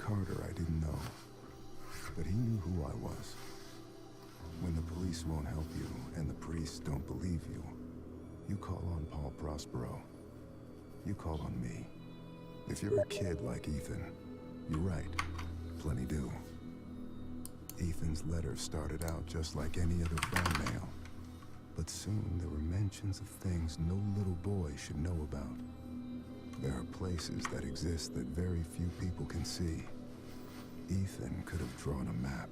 Carter I didn't know, but he knew who I was. When the police won't help you and the priests don't believe you, you call on Paul Prospero. You call on me. If you're a kid like Ethan, you're right. Plenty do. Ethan's letter started out just like any other fan mail. But soon there were mentions of things no little boy should know about. There are places that exist that very few people can see. Ethan could have drawn a map.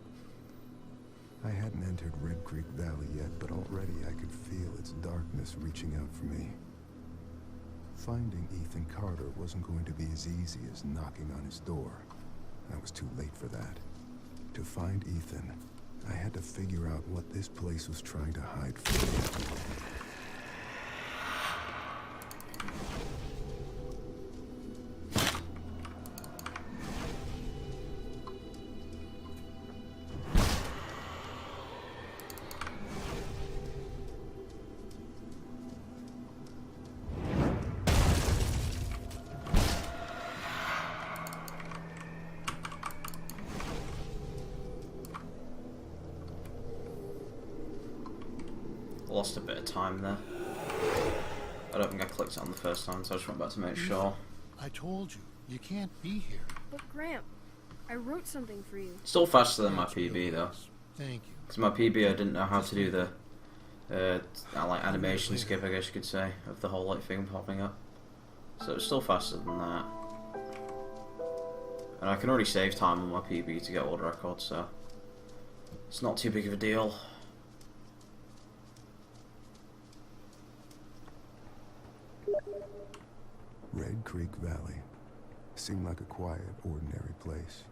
I hadn't entered Red Creek Valley yet, but already I could feel its darkness reaching out for me. Finding Ethan Carter wasn't going to be as easy as knocking on his door. I was too late for that. To find Ethan, I had to figure out what this place was trying to hide from me. Lost a bit of time there. I don't think I clicked it on the first time, so I just went back to make sure. I told you, you can't be here. But Gramp, I wrote something for you. Still faster than my PB though. Thank you. Because my PB I didn't know how to do the like animation skip, I guess you could say, of the whole like thing popping up. So it's still faster than that. And I can already save time on my PB to get all the records, so it's not too big of a deal. Red Creek Valley seemed like a quiet, ordinary place.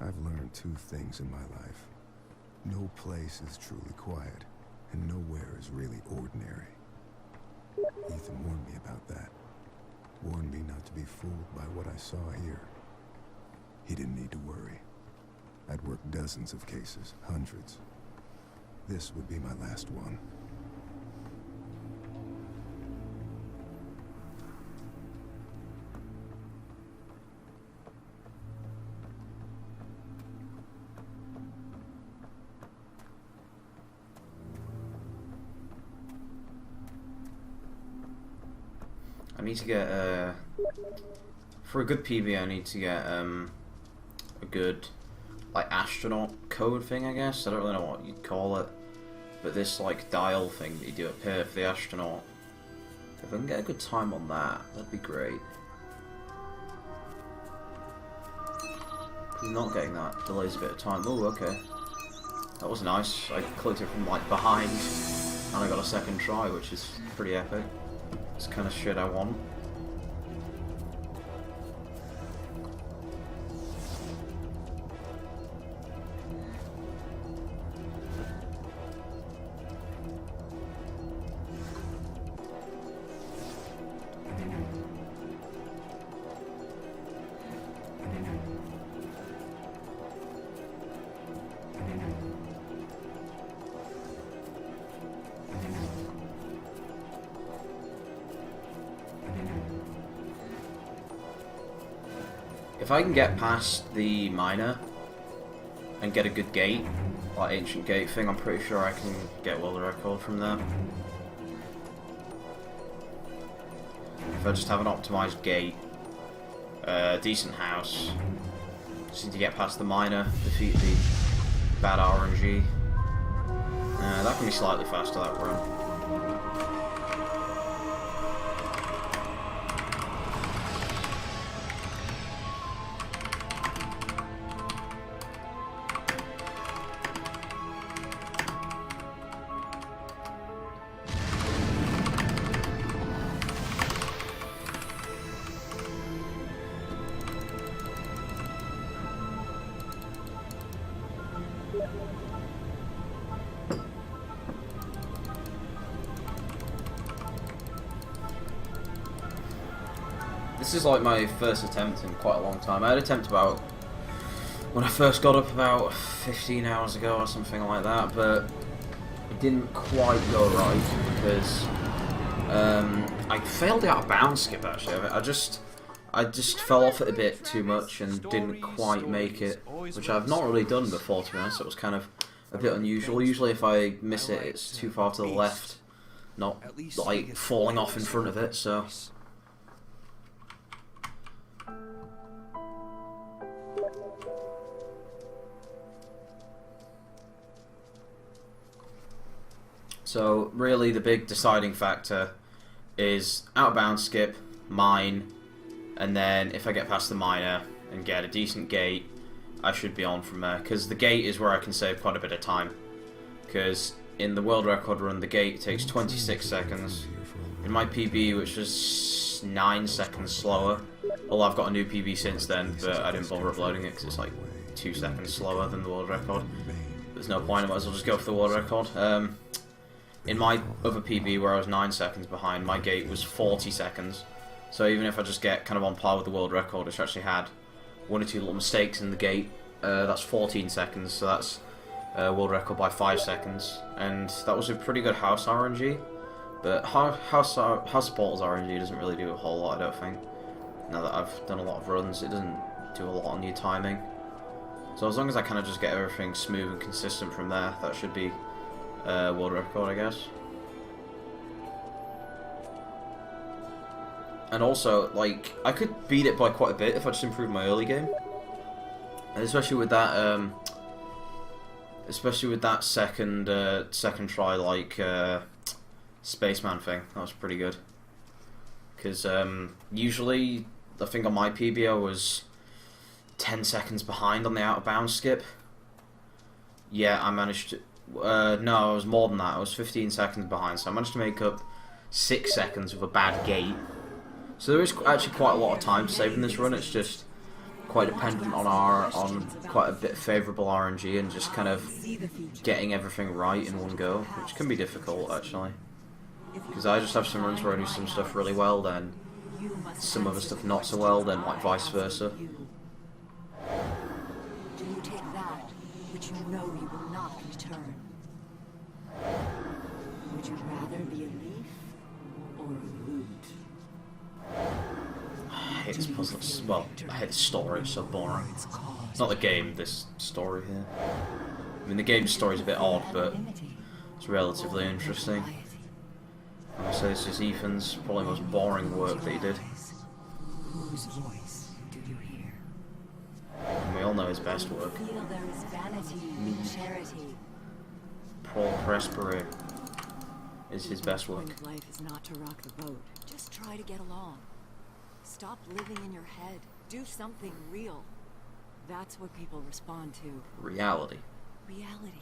I've learned two things in my life. No place is truly quiet, and nowhere is really ordinary. Ethan warned me about that. Warned me not to be fooled by what I saw here. He didn't need to worry. I'd worked dozens of cases, hundreds. This would be my last one. I need to get for a good PB. I need to get a good like astronaut code thing, I guess. I don't really know what you'd call it, but this like dial thing that you do up here for the astronaut. If I can get a good time on that, that'd be great. I'm not getting that. Delays a bit of time. Oh, okay. That was nice. I clicked it from like behind, and I got a second try, which is pretty epic. It's kind of shit I want. If I can get past the miner and get a good gate, like ancient gate thing, I'm pretty sure I can get world record from there. If I just have an optimized gate, decent house, just need to get past the miner, defeat the bad RNG. That can be slightly faster, that run. This is like my first attempt in quite a long time. I had an attempt about when I first got up about 15 hours ago or something like that, but it didn't quite go right because I failed out a bound skip actually. I just fell off it a bit too much and didn't quite make it, which I've not really done before, to be honest. It was kind of a bit unusual. Usually if I miss it, it's too far to the left, not like falling off in front of it, so... So really the big deciding factor is out of bounds skip, mine, and then if I get past the miner and get a decent gate, I should be on from there. Because the gate is where I can save quite a bit of time. Because in the world record run, the gate takes 26 seconds. In my PB, which was 9 seconds slower, although I've got a new PB since then, but I didn't bother uploading it because it's like 2 seconds slower than the world record. There's no point, I might as well just go for the world record. In my other PB, where I was 9 seconds behind, my gate was 40 seconds. So even if I just get kind of on par with the world record, which actually had 1 or 2 little mistakes in the gate, that's 14 seconds, so that's world record by 5 seconds. And that was a pretty good house RNG, but house portals RNG doesn't really do a whole lot, I don't think. Now that I've done a lot of runs, it doesn't do a lot on your timing. So as long as I kind of just get everything smooth and consistent from there, that should be world record, I guess. And also, like, I could beat it by quite a bit if I just improved my early game, and especially with that second try, like spaceman thing. That was pretty good. Because usually, I think on my PB I was 10 seconds behind on the out of bounds skip. Yeah, I managed to. No, I was more than that. I was 15 seconds behind, so I managed to make up 6 seconds with a bad gate. So there is actually quite a lot of time saved in this run. It's just quite dependent on quite a bit favourable RNG and just kind of getting everything right in one go, which can be difficult actually. Because I just have some runs where I do some stuff really well, then some other stuff not so well, then like vice versa. Do you take that which you know you will not return? Would you rather be a leaf or a root? I hate this puzzle. Well, I hate the story. It's so boring. Not the game. This story here. I mean, the game's story's a bit odd, but it's relatively interesting. I would say this is Ethan's probably most boring work that he did. Whose voice do you hear? And we all know his best work. Feel there is vanity in charity. Paul Presbury is his best work. The point of life is not to rock the boat. Just try to get along. Stop living in your head. Do something real. That's what people respond to. Reality. Reality.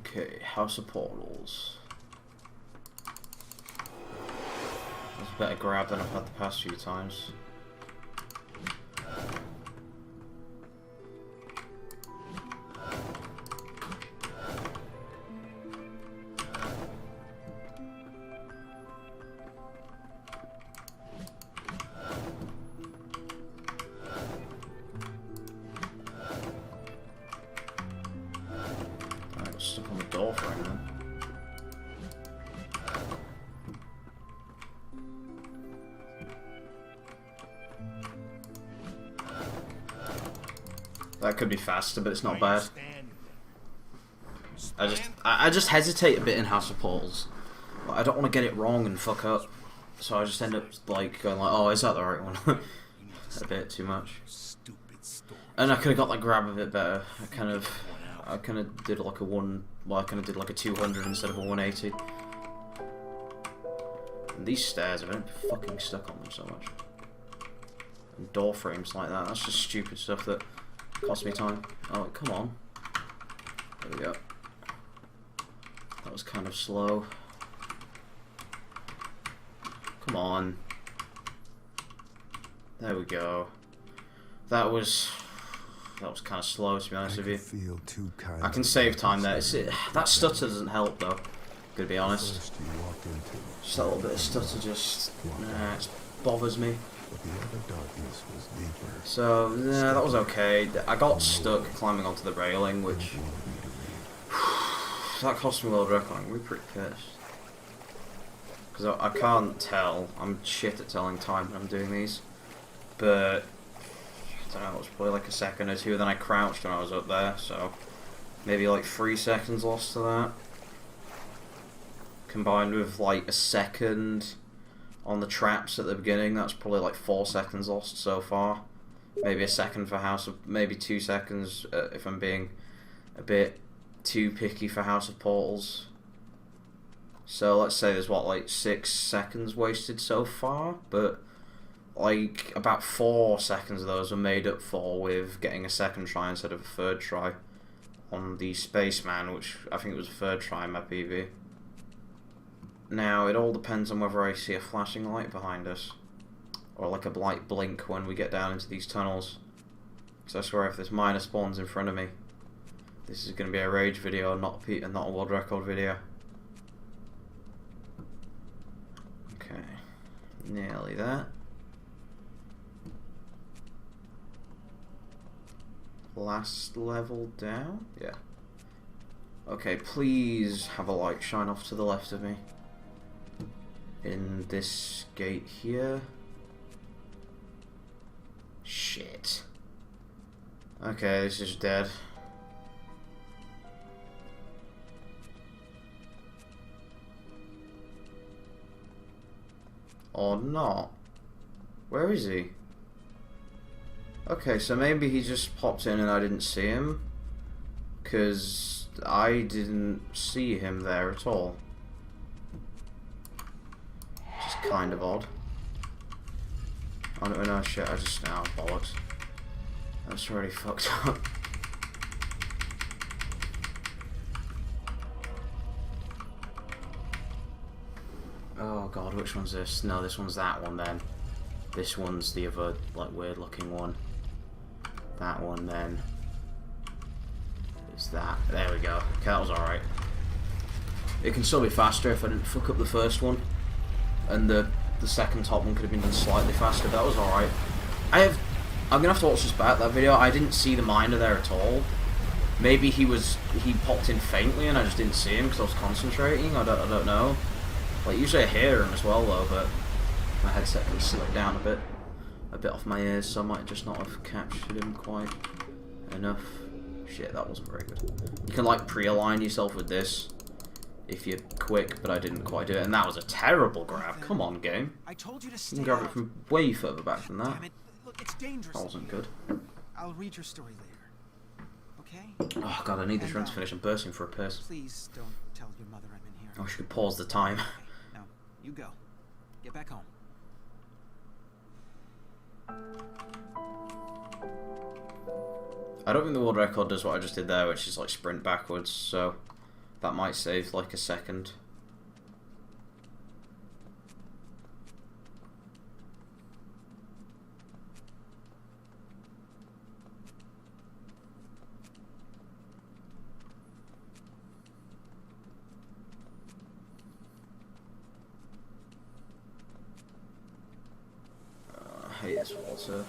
Okay, House of Portals. That's a better grab than I've had the past few times. Stuck on the door frame then. That could be faster, but it's not bad. I just hesitate a bit in House of Portals. Like, I don't want to get it wrong and fuck up, so I just end up like going like, oh, is that the right one? A bit too much. And I could have got that grab a bit better. I kind of did like a 200 instead of a 180. And these stairs, I've been fucking stuck on them so much. And door frames like that, that's just stupid stuff that cost me time. Oh, come on. There we go. That was kind of slow. Come on. There we go. That was kind of slow, to be honest with you. Feel two kinds I can of save time there. darkness That stutter doesn't help though. Gonna be honest. First you walked into, Just a little bit of stutter just it bothers me. but the other darkness was deeper. So yeah, that was okay. I got stuck climbing onto the railing, which Wanted me to leave. that cost me a world record. I'm pretty pissed because I can't tell. I'm shit at telling time when I'm doing these, but I don't know. It was probably like a second or two. Then I crouched when I was up there, so maybe like 3 seconds lost to that. Combined with like a second on the traps at the beginning, that's probably like 4 seconds lost so far. Maybe a second for House of, maybe 2 seconds if I'm being a bit too picky for House of Portals. So let's say there's what, like 6 seconds wasted so far, but like about 4 seconds of those were made up for with getting a second try instead of a third try on the Spaceman, which I think it was a third try in my PV. Now, it all depends on whether I see a flashing light behind us, or like a light blink when we get down into these tunnels. So I swear if this miner spawns in front of me, this is going to be a rage video and not a world record video. Okay, nearly there. Last level down? Yeah. Okay, please have a light shine off to the left of me. In this gate here. Shit. Okay, this is dead. Or not. Where is he? Okay, so maybe he just popped in and I didn't see him. 'Cause I didn't see him there at all. Just kind of odd. Oh no, no shit, I just now bollocks. That's already fucked up. Oh god, which one's this? No, this one's that one then. This one's the other, like, weird looking one. That one then. Is that. There we go. Okay, that was alright. It can still be faster if I didn't fuck up the first one. And the second top one could have been done slightly faster, but that was alright. I'm gonna have to watch this back, that video. I didn't see the miner there at all. Maybe he popped in faintly and I just didn't see him because I was concentrating. I don't know. Like, usually I hear him as well though, but my headset can slip down a bit off my ears, so I might just not have captured him quite enough. Shit, that wasn't very good. You can like pre-align yourself with this if you're quick, but I didn't quite do it, and that was a terrible grab. Come on, game. I told you to You stay can grab out. it from way further back than that. Damn it. Look, it's dangerous. That wasn't good. I'll read your story later. Okay? Oh god, I need this run to finish. I'm bursting for a piss. Please don't tell your mother I'm in here. I wish we could pause the time. Now, you go. Get back home. I don't think the world record does what I just did there, which is like sprint backwards, so that might save like a second. I hate this water.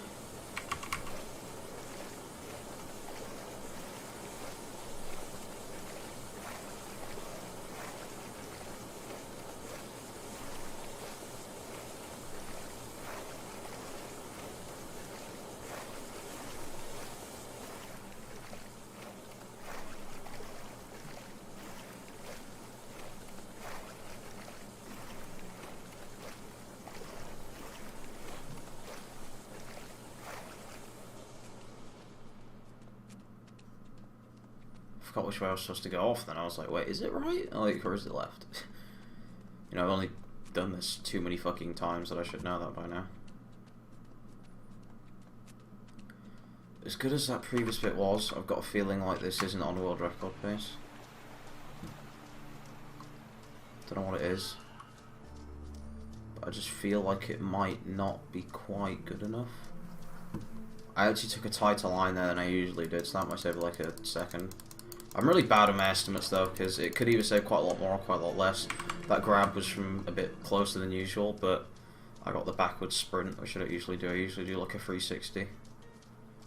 I forgot which way I was supposed to go off then. I was like, wait, is it right? Like, or is it left? You know, I've only done this too many fucking times that I should know that by now. As good as that previous bit was, I've got a feeling like this isn't on world record pace. Don't know what it is. But I just feel like it might not be quite good enough. I actually took a tighter line there than I usually did, so that might save like a second. I'm really bad at my estimates though, because it could either save quite a lot more or quite a lot less. That grab was from a bit closer than usual, but I got the backwards sprint, which I don't usually do. I usually do like a 360.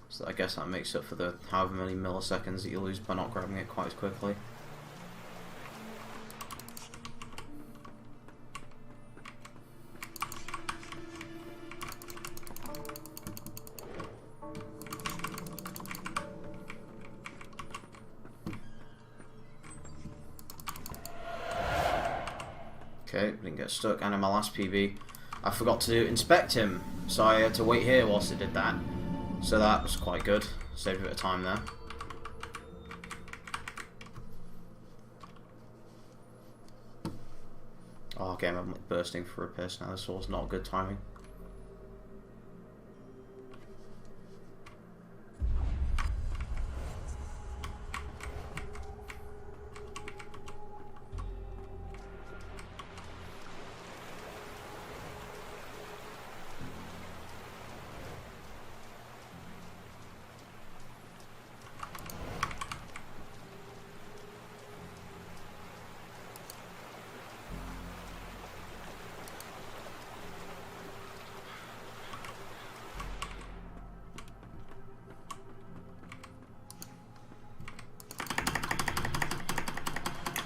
So I guess that makes up for the however many milliseconds that you lose by not grabbing it quite as quickly. Okay, didn't get stuck, and in my last PB, I forgot to inspect him, so I had to wait here whilst it did that. So that was quite good, saved a bit of time there. Oh, okay, I'm bursting for a piss now, this was not good timing.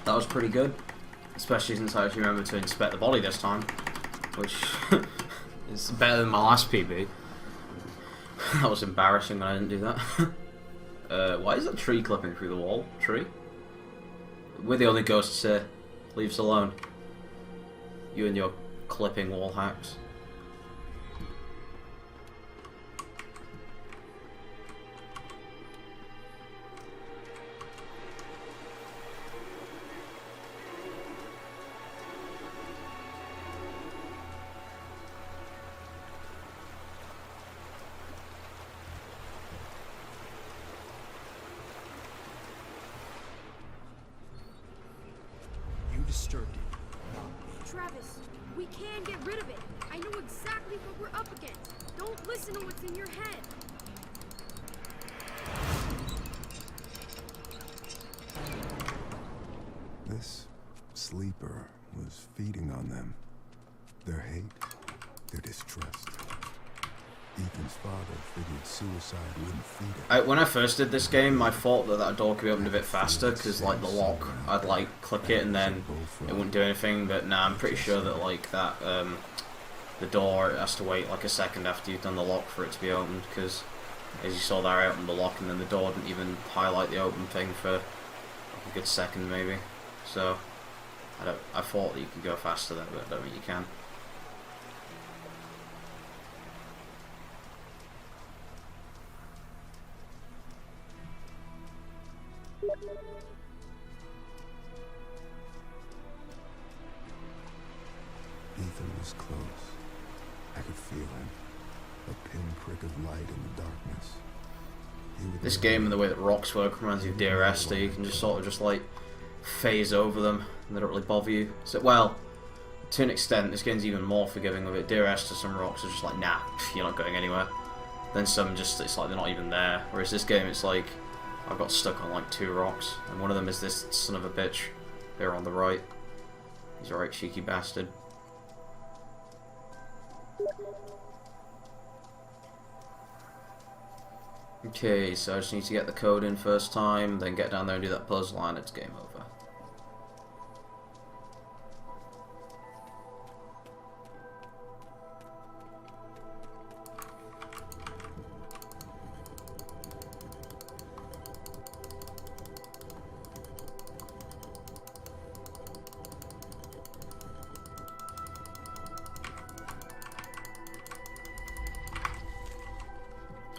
That was pretty good, especially since I actually remembered to inspect the body this time, which is better than my last PB. That was embarrassing when I didn't do that. Why is that tree clipping through the wall? Tree? We're the only ghosts here. Leave us alone. You and your clipping wall hacks. Disturbed it. Travis, we can get rid of it. I know exactly what we're up against. Don't listen to what's in your head. This sleeper was feeding on them. Their hate, their distrust. Ethan's father figured suicide wouldn't feed it. When I first did this game, I thought that door could be opened a bit faster, because like the lock, I'd like click it and then it wouldn't do anything, but now I'm pretty sure that like that the door has to wait like a second after you've done the lock for it to be opened, because as you saw there, I opened the lock and then the door didn't even highlight the open thing for like a good second maybe. So I thought that you could go faster there, but I don't think you can. Ethan was close. I could feel him. A pinprick of light in the darkness. This game and the way that rocks work reminds me of Dear Esther. You can just sort of just like phase over them and they don't really bother you. So, well, to an extent, this game's even more forgiving with it. Dear Esther, some rocks are just like, nah, you're not going anywhere. Then some just, it's like they're not even there. Whereas this game, it's like, I've got stuck on like 2 rocks, and one of them is this son of a bitch here on the right. He's a right cheeky bastard. Okay, so I just need to get the code in first time, then get down there and do that puzzle, and it's game over.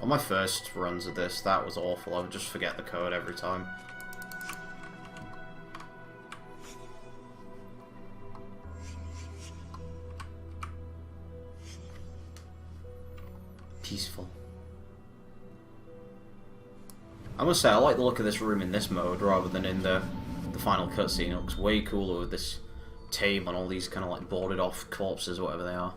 On my first runs of this, that was awful. I would just forget the code every time. Peaceful. I must say, I like the look of this room in this mode rather than in the final cutscene. It looks way cooler with this tame on all these kind of like boarded off corpses or whatever they are.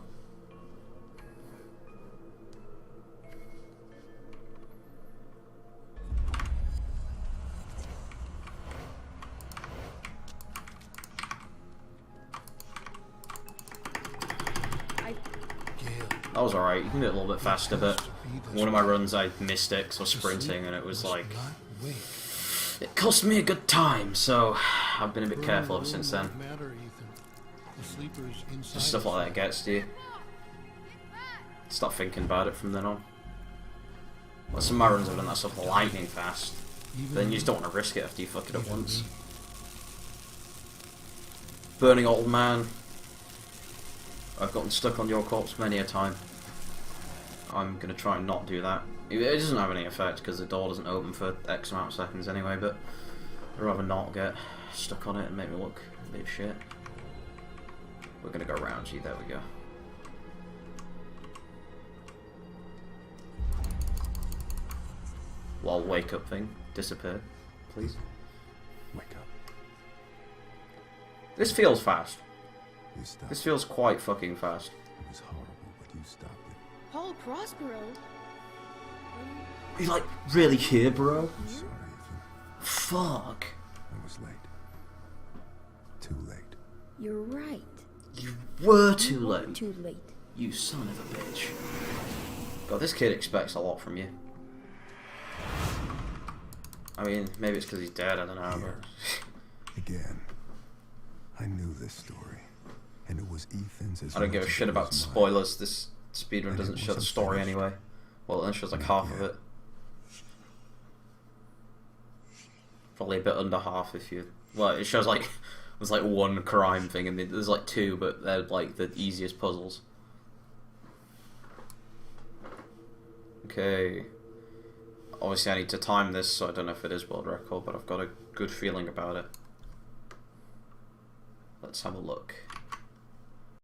That was alright, you can do it a little bit faster, but one of my runs I missed it because I was sprinting and it was like... It cost me a good time, so I've been a bit careful ever since then. Just stuff like that gets to you. Stop thinking about it from then on. Well, some of my runs have done that stuff lightning fast. But then you just don't want to risk it after you fuck it up once. Burning old man. I've gotten stuck on your corpse many a time. I'm going to try and not do that. It doesn't have any effect because the door doesn't open for X amount of seconds anyway, but I'd rather not get stuck on it and make me look a bit shit. We're going to go around you, there we go. Well, wake up thing, disappear, please. Wake up. This feels fast. You stopped. This feels quite fucking fast. It was horrible, but you stopped it. Paul Prospero? Are you like really here, bro? I'm sorry, Ethan. Fuck. I was late. Too late. You're right. You were too late. Too late. You son of a bitch. God, this kid expects a lot from you. I mean, maybe it's because he's dead, I don't know, Here. but... Again. I knew this story. And it was Ethan's as I don't give a much as shit it about was mine. spoilers. This speedrun And it doesn't show the wasn't story finished. anyway. Well, it only shows like Not half of yet. it. Probably a bit under half if you... Well, it shows like... There's like one crime thing and there's like two, but they're like the easiest puzzles. Okay. Obviously I need to time this, so I don't know if it is world record, but I've got a good feeling about it. Let's have a look.